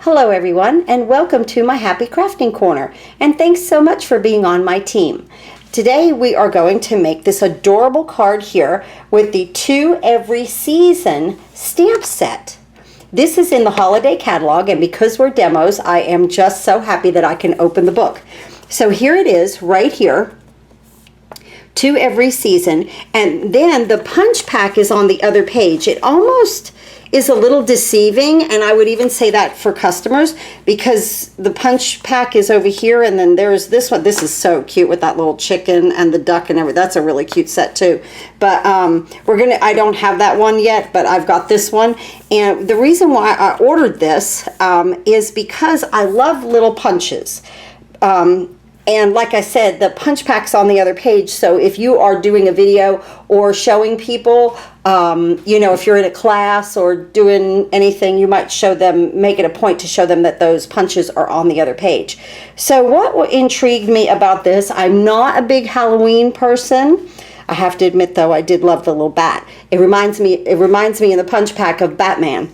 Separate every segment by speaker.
Speaker 1: Hello everyone, and welcome to my Happy Crafting Corner, and thanks so much for being on my team. Today we are going to make this adorable card here with the To Every Season stamp set. This is in the holiday catalog, and because we're demos, I am just so happy that I can open the book. So here it is right here, To Every Season, and then the punch pack is on the other page. It almost is a little deceiving, and I would even say that for customers, because the punch pack is over here, and then there's this one. This is so cute with that little chicken and the duck and everything. That's a really cute set too. But I don't have that one yet, but I've got this one. And the reason why I ordered this is because I love little punches. And like I said, the punch pack's on the other page, so if you are doing a video or showing people, you know, if you're in a class or doing anything, you might show them, make it a point to show them that those punches are on the other page. So what intrigued me about this, I'm not a big Halloween person. I have to admit, though, I did love the little bat. It reminds me in the punch pack of Batman.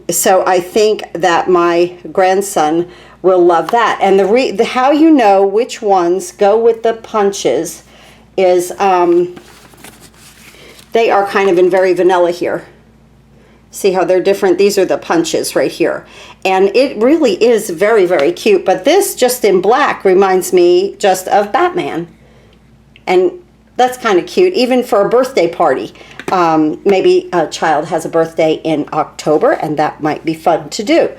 Speaker 1: So I think that my grandson will love that. And the how you know which ones go with the punches is they are kind of in very vanilla here. See how they're different? These are the punches right here. And it really is very, very cute. But this just in black reminds me just of Batman. And that's kind of cute, even for a birthday party. Maybe a child has a birthday in October, and that might be fun to do.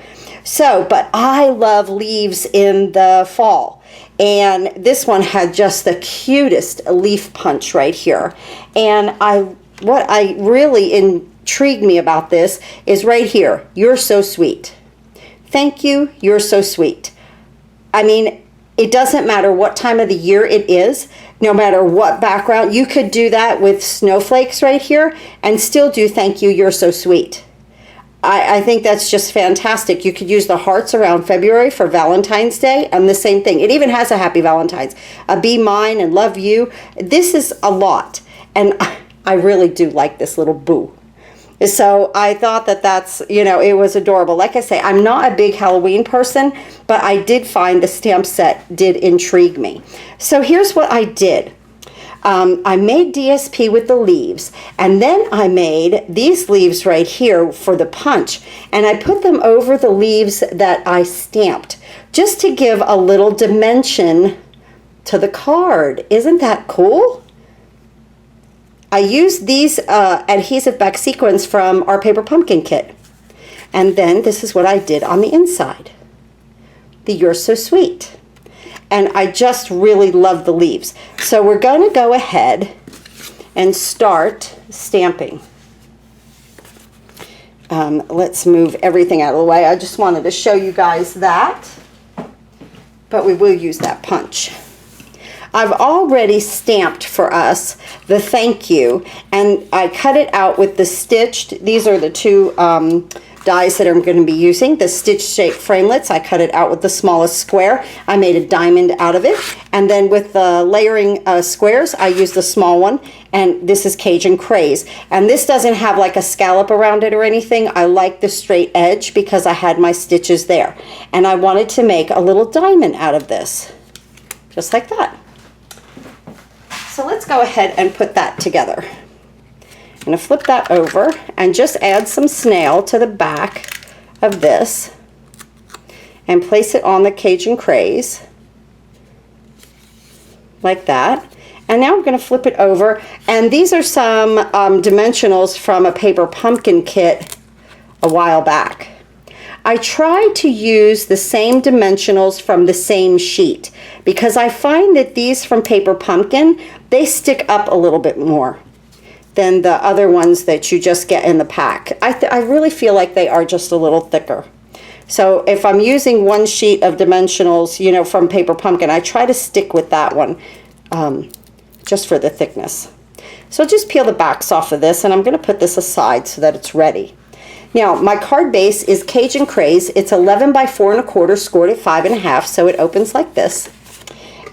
Speaker 1: So, but I love leaves in the fall. And this one had just the cutest leaf punch right here. And what really intrigued me about this is right here. You're so sweet. Thank you. You're so sweet. I mean, it doesn't matter what time of the year it is, no matter what background. You could do that with snowflakes right here and still do thank you, you're so sweet. I think that's just fantastic. You could use the hearts around February for Valentine's Day, and the same thing. It even has a Happy Valentine's. Be mine and love you. This is a lot, and I really do like this little boo. So I thought that that's, you know, it was adorable. Like I say, I'm not a big Halloween person, but I did find the stamp set did intrigue me. So here's what I did. I made DSP with the leaves, and then I made these leaves right here for the punch, and I put them over the leaves that I stamped just to give a little dimension to the card. Isn't that cool? I used these adhesive back sequins from our paper pumpkin kit. And then this is what I did on the inside. The You're So Sweet. And I just really love the leaves. So we're going to go ahead and start stamping. Let's move everything out of the way. I just wanted to show you guys that. But we will use that punch. I've already stamped for us the thank you, and I cut it out with the stitched. These are the two dies that I'm going to be using. The stitch shaped framelits, I cut it out with the smallest square. I made a diamond out of it, and then with the layering squares, I used the small one, and this is Cajun Craze. And this doesn't have like a scallop around it or anything. I like the straight edge because I had my stitches there, and I wanted to make a little diamond out of this, just like that. So let's go ahead and put that together. I'm going to flip that over and just add some snail to the back of this and place it on the Cajun Craze like that. And now I'm going to flip it over, and these are some dimensionals from a paper pumpkin kit a while back. I try to use the same dimensionals from the same sheet because I find that these from Paper Pumpkin, they stick up a little bit more than the other ones that you just get in the pack. I really feel like they are just a little thicker. So if I'm using one sheet of dimensionals, you know, from Paper Pumpkin, I try to stick with that one just for the thickness. So just peel the backs off of this, and I'm going to put this aside so that it's ready. Now, my card base is Cajun Craze. It's 11 by 4 1/4, scored at 5 1/2, so it opens like this.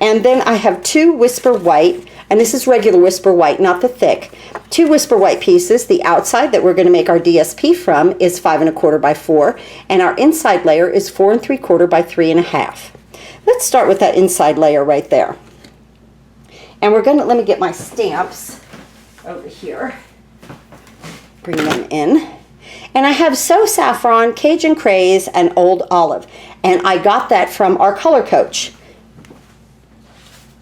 Speaker 1: And then I have two Whisper White And this is regular Whisper White, not the thick. 2 Whisper White pieces. The outside that we're going to make our DSP from is 5 1/4 by 4, and our inside layer is 4 3/4 by 3 1/2. Let's start with that inside layer right there. And we're going to, let me get my stamps over here. Bring them in. And I have So Saffron, Cajun Craze, and Old Olive. And I got that from our color coach.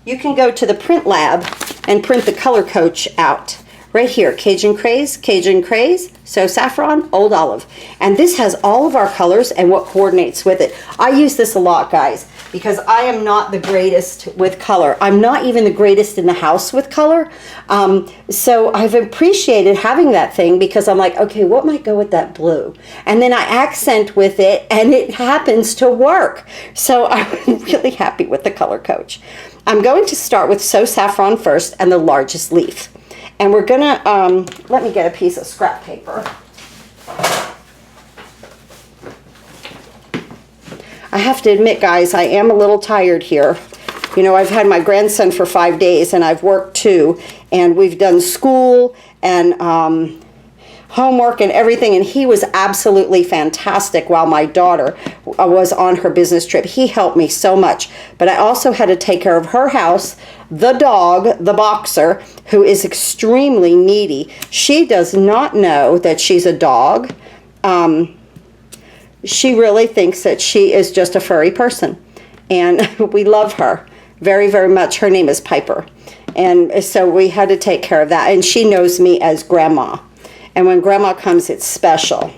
Speaker 1: You can go to the print lab and print the color coach out. Right here, Cajun Craze, So Saffron, Old Olive. And this has all of our colors and what coordinates with it. I use this a lot, guys, because I am not the greatest with color. I'm not even the greatest in the house with color. So I've appreciated having that thing because I'm like, okay, what might go with that blue? And then I accent with it and it happens to work. So I'm really happy with the color coach. I'm going to start with So Saffron first and the largest leaf. And we're gonna, let me get a piece of scrap paper. I have to admit, guys, I am a little tired here. You know, I've had my grandson for 5 days and I've worked too. And we've done school and homework and everything, and he was absolutely fantastic while my daughter was on her business trip. He helped me so much, but I also had to take care of her house, the dog, the boxer, who is extremely needy. She does not know that she's a dog. She really thinks that she is just a furry person, and we love her very, very much. Her name is Piper, and so we had to take care of that, and she knows me as Grandma. And when Grandma comes, it's special.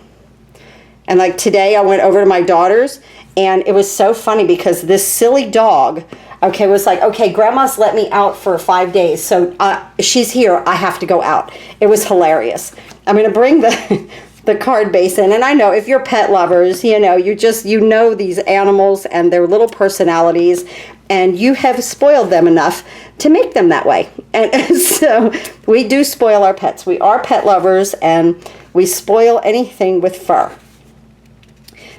Speaker 1: And like today, I went over to my daughter's, and it was so funny because this silly dog, okay, was like, okay, Grandma's let me out for 5 days, so she's here, I have to go out. It was hilarious. I'm going to bring the card base in, and I know if you're pet lovers, you know, you know these animals and their little personalities, and you have spoiled them enough to make them that way. And so we do spoil our pets. We are pet lovers, and we spoil anything with fur.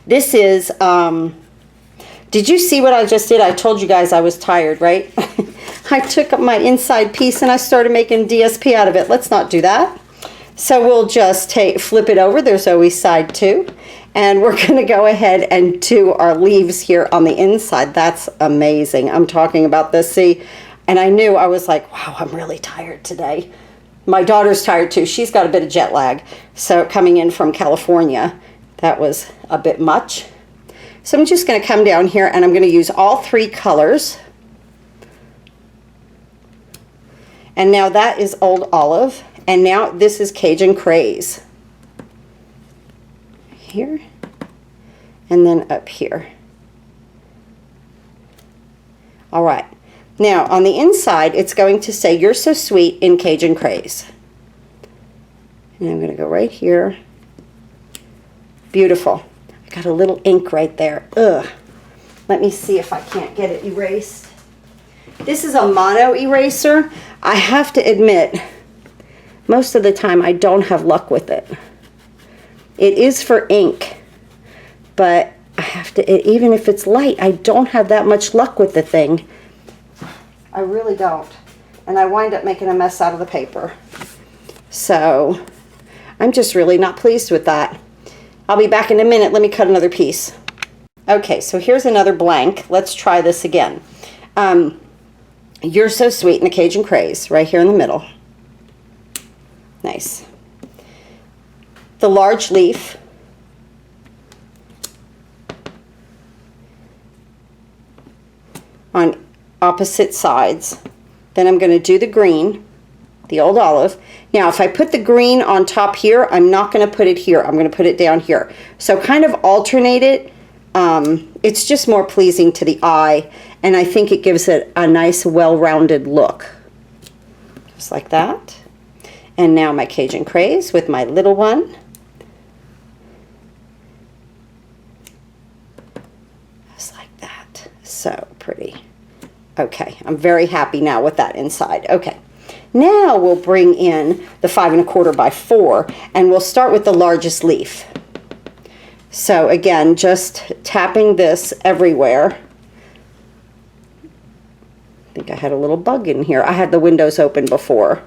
Speaker 1: This is, did you see what I just did? I told you guys I was tired, right? I took up my inside piece and I started making DSP out of it. Let's not do that. So we'll just flip it over. There's always side 2. And we're going to go ahead and do our leaves here on the inside. That's amazing. I'm talking about this. See, and I knew, I was like, wow, I'm really tired today. My daughter's tired too. She's got a bit of jet lag. So coming in from California, that was a bit much. So I'm just going to come down here and I'm going to use all 3 colors. And now that is Old Olive. And now this is Cajun Craze. Here and then up here. All right, now on the inside it's going to say You're So Sweet in Cajun Craze, and I'm going to go right here. Beautiful. I got a little ink right there. Ugh. Let me see if I can't get it erased. This is a mono eraser. I have to admit, most of the time I don't have luck with it. It is for ink, but I have to, even if it's light, I don't have that much luck with the thing. I really don't. And I wind up making a mess out of the paper. So I'm just really not pleased with that. I'll be back in a minute. Let me cut another piece. Okay, so here's another blank. Let's try this again. You're So Sweet in the Cajun Craze, right here in the middle. Nice. The large leaf. On opposite sides. Then I'm going to do the green, the Old Olive. Now if I put the green on top here, I'm not going to put it here. I'm going to put it down here. So kind of alternate it. It's just more pleasing to the eye, and I think it gives it a nice well-rounded look. Just like that. And now my Cajun Craze with my little one. Just like that. So pretty. Okay, I'm very happy now with that inside. Okay, now we'll bring in the 5 1/4 by 4, and we'll start with the largest leaf. So again, just tapping this everywhere. think I had a little bug in here. I had the windows open before,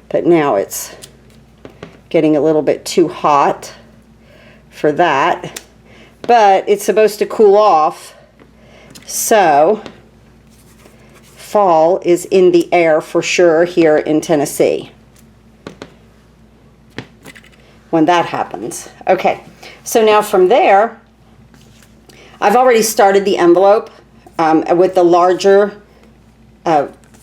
Speaker 1: but now it's getting a little bit too hot for that. But it's supposed to cool off, so fall is in the air for sure here in Tennessee when that happens. Okay, so now from there, I've already started the envelope with the larger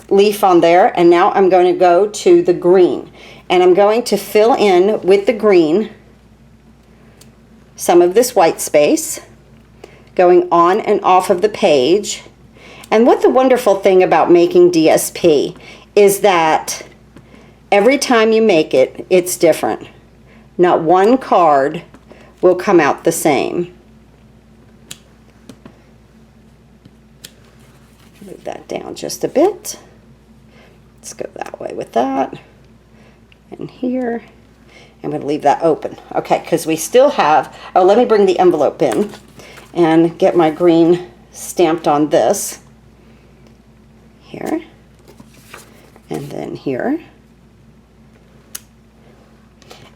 Speaker 1: leaf on there, and now I'm going to go to the green, and I'm going to fill in with the green some of this white space going on and off of the page. And what the wonderful thing about making DSP is that every time you make it, it's different. Not one card will come out the same. Move that down just a bit. Let's go that way with that. And here. I'm going to leave that open. Okay, because we still have, oh, let me bring the envelope in and get my green stamped on this. Here. And then here.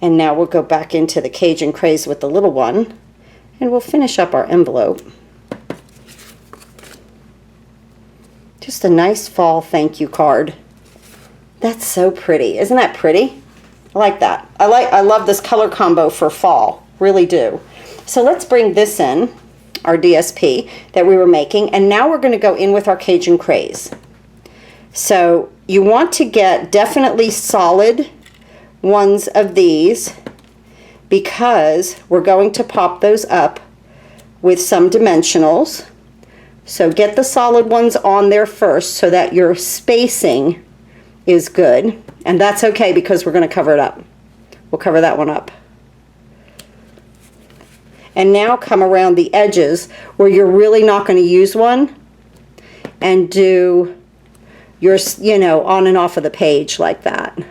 Speaker 1: And now we'll go back into the Cajun Craze with the little one, and we'll finish up our envelope. Just a nice fall thank you card. That's so pretty. Isn't that pretty? I like that. I love this color combo for fall. Really do. So let's bring this in, our DSP that we were making, and now we're going to go in with our Cajun Craze. So you want to get definitely solid ones of these because we're going to pop those up with some dimensionals. So get the solid ones on there first so that your spacing is good, and that's okay because we're going to cover it up. We'll cover that one up. And now come around the edges where you're really not going to use one and do your, you know, on and off of the page like that.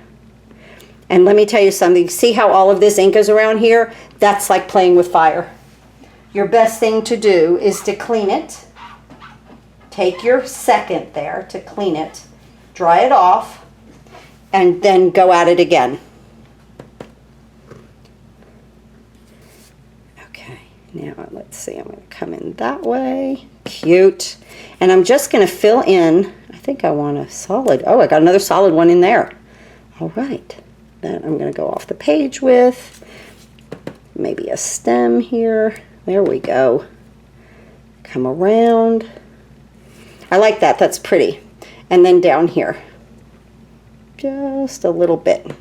Speaker 1: And let me tell you something. See how all of this ink is around here? That's like playing with fire. Your best thing to do is to clean it. Take your second there to clean it. Dry it off. And then go at it again. Okay, now let's see, I'm going to come in that way. Cute. And I'm just going to fill in, I think I want a solid, oh, I got another solid one in there. All right, then I'm going to go off the page with maybe a stem here. There we go. Come around. I like that, that's pretty. And then down here. Just a little bit,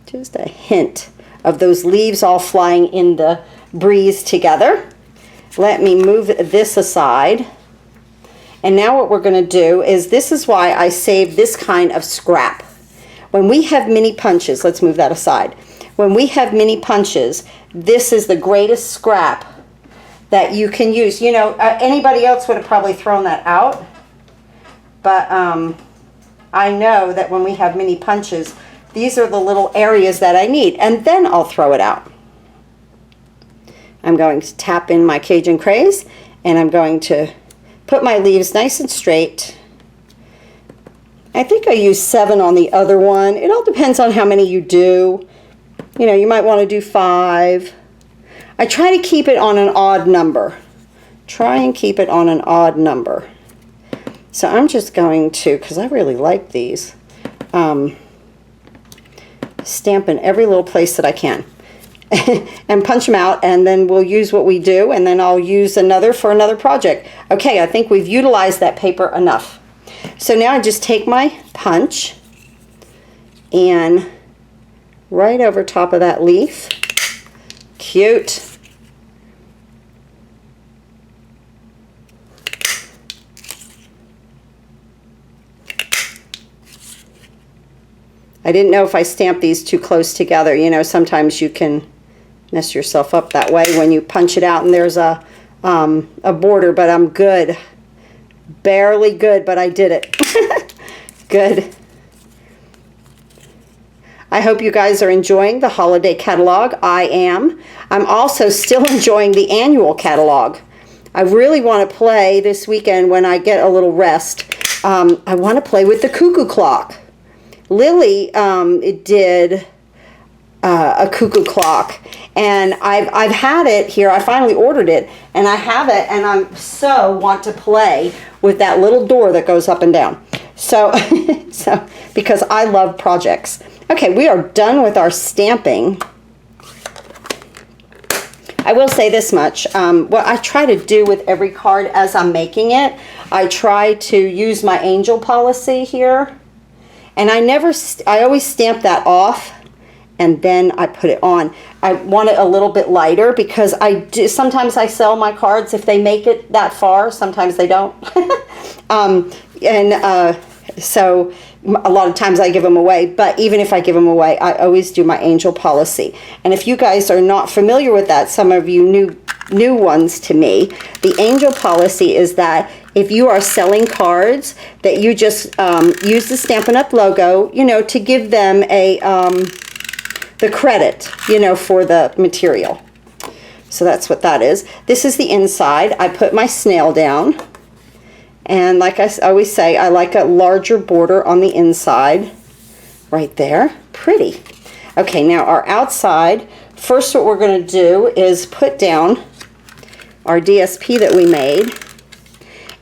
Speaker 1: just a hint of those leaves all flying in the breeze together. Let me move this aside. And now what we're going to do is, this is why I save this kind of scrap. When we have mini punches, let's move that aside. When we have mini punches, this is the greatest scrap that you can use. You know, anybody else would have probably thrown that out, but I know that when we have mini punches, these are the little areas that I need, and then I'll throw it out. I'm going to tap in my Cajun Craze, and I'm going to put my leaves nice and straight. I think I used 7 on the other one. It all depends on how many you do. You know, you might want to do 5. I try to keep it on an odd number. Try and keep it on an odd number. So I'm just going to, because I really like these, stamp in every little place that I can and punch them out, and then we'll use what we do, and then I'll use another for another project. Okay, I think we've utilized that paper enough. So now I just take my punch and right over top of that leaf. Cute. I didn't know if I stamped these too close together. You know, sometimes you can mess yourself up that way when you punch it out and there's a border, but I'm good. Barely good, but I did it. Good. I hope you guys are enjoying the holiday catalog. I am. I'm also still enjoying the annual catalog. I really want to play this weekend when I get a little rest I want to play with the cuckoo clock. Lily did a cuckoo clock, and I've had it here. I finally ordered it, and I have it, and I so want to play with that little door that goes up and down. So, because I love projects. Okay, we are done with our stamping. I will say this much. What I try to do with every card as I'm making it, I try to use my angel policy here. And I always stamp that off, and then I put it on. I want it a little bit lighter because sometimes I sell my cards if they make it that far. Sometimes they don't. So a lot of times I give them away, but even if I give them away, I always do my angel policy. And if you guys are not familiar with that, some of you new ones to me, the angel policy is that if you are selling cards, that you just use the Stampin' Up! Logo, to give them the credit, for the material. So that's what that is. This is the inside. I put my snail down. And like I always say, I like a larger border on the inside. Right there. Pretty. Okay, now our outside. First what we're going to do is put down our DSP that we made.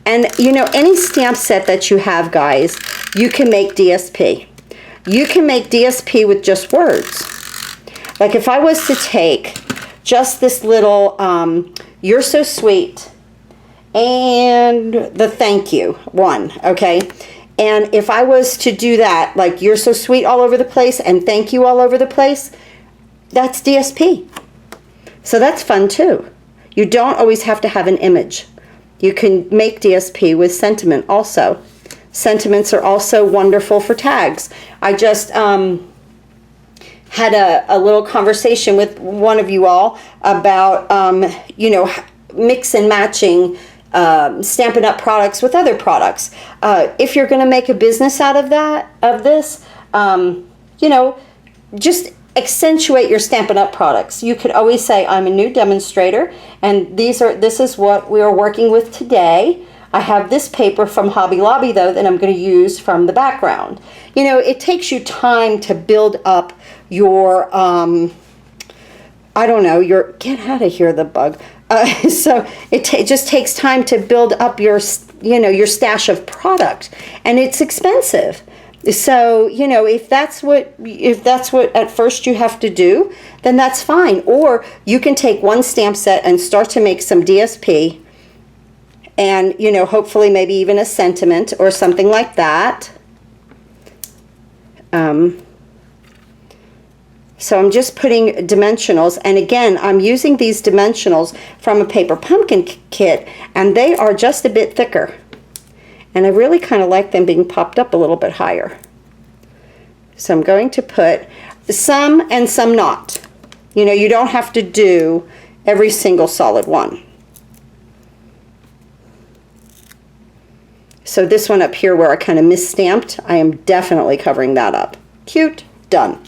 Speaker 1: And any stamp set that you have, guys, you can make DSP. You can make DSP with just words. Like if I was to take just this little, you're so sweet, and the thank you one, okay? And if I was to do that, like you're so sweet all over the place and thank you all over the place, that's DSP. So that's fun too. You don't always have to have an image. You can make DSP with sentiment also. Sentiments are also wonderful for tags. I just had a little conversation with one of you all about, mix and matching Stampin' Up! Products with other products. If you're going to make a business out of this, just accentuate your Stampin' Up! Products. You could always say, I'm a new demonstrator, and this is what we are working with today. I have this paper from Hobby Lobby, though, that I'm going to use from the background. It takes you time to build up your, get out of here, the bug. So it just takes time to build up your stash of product, and it's expensive. So, if that's what at first you have to do, then that's fine. Or you can take one stamp set and start to make some DSP, and, hopefully maybe even a sentiment or something like that. So I'm just putting dimensionals, and again, I'm using these dimensionals from a Paper Pumpkin kit, and they are just a bit thicker. And I really kind of like them being popped up a little bit higher. So I'm going to put some and some not. You don't have to do every single solid one. So this one up here where I kind of misstamped, I am definitely covering that up. Cute. Done.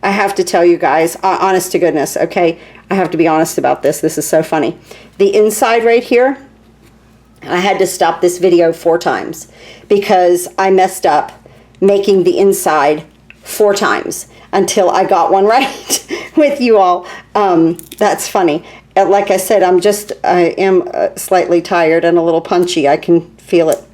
Speaker 1: I have to tell you guys, honest to goodness, okay? I have to be honest about this. This is so funny. The inside right here, I had to stop this video 4 times because I messed up making the inside 4 times until I got one right with you all. That's funny. Like I said, I am slightly tired and a little punchy. I can feel it.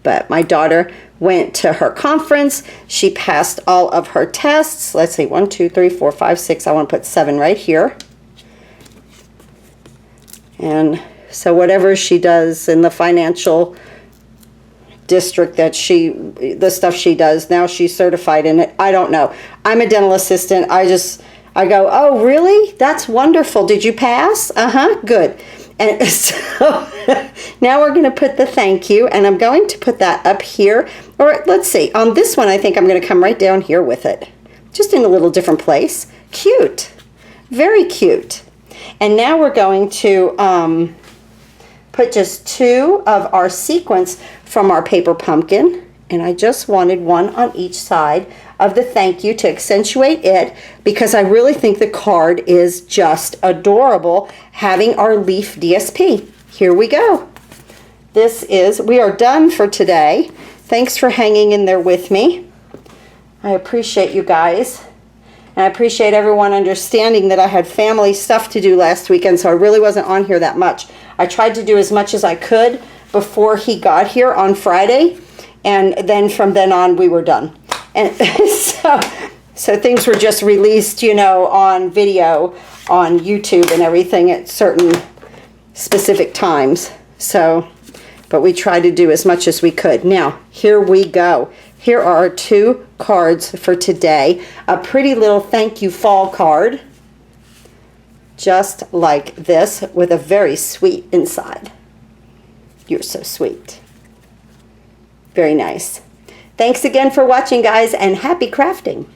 Speaker 1: But my daughter went to her conference. She passed all of her tests. Let's see, 1, 2, 3, 4, 5, 6. I want to put 7 right here. And so whatever she does in the financial district the stuff she does, now she's certified in it. I don't know. I'm a dental assistant. I go, oh, really? That's wonderful. Did you pass? Good. And so now we're going to put the thank you, and I'm going to put that up here. Or let's see, on this one, I think I'm going to come right down here with it. Just in a little different place. Cute. Very cute. And now we're going to put just 2 of our sequins from our Paper Pumpkin And I just wanted one on each side of the thank you to accentuate it, because I really think the card is just adorable having our leaf DSP. Here we go. We are done for today. Thanks for hanging in there with me. I appreciate you guys. And I appreciate everyone understanding that I had family stuff to do last weekend, so I really wasn't on here that much. I tried to do as much as I could before he got here on Friday, and then from then on we were done. And so things were just released, you know, on video on YouTube and everything at certain specific times. So, but we tried to do as much as we could. Now, here we go. Here are our 2 cards for today. A pretty little thank you fall card, just like this, with a very sweet inside. You're so sweet. Very nice. Thanks again for watching, guys, and happy crafting.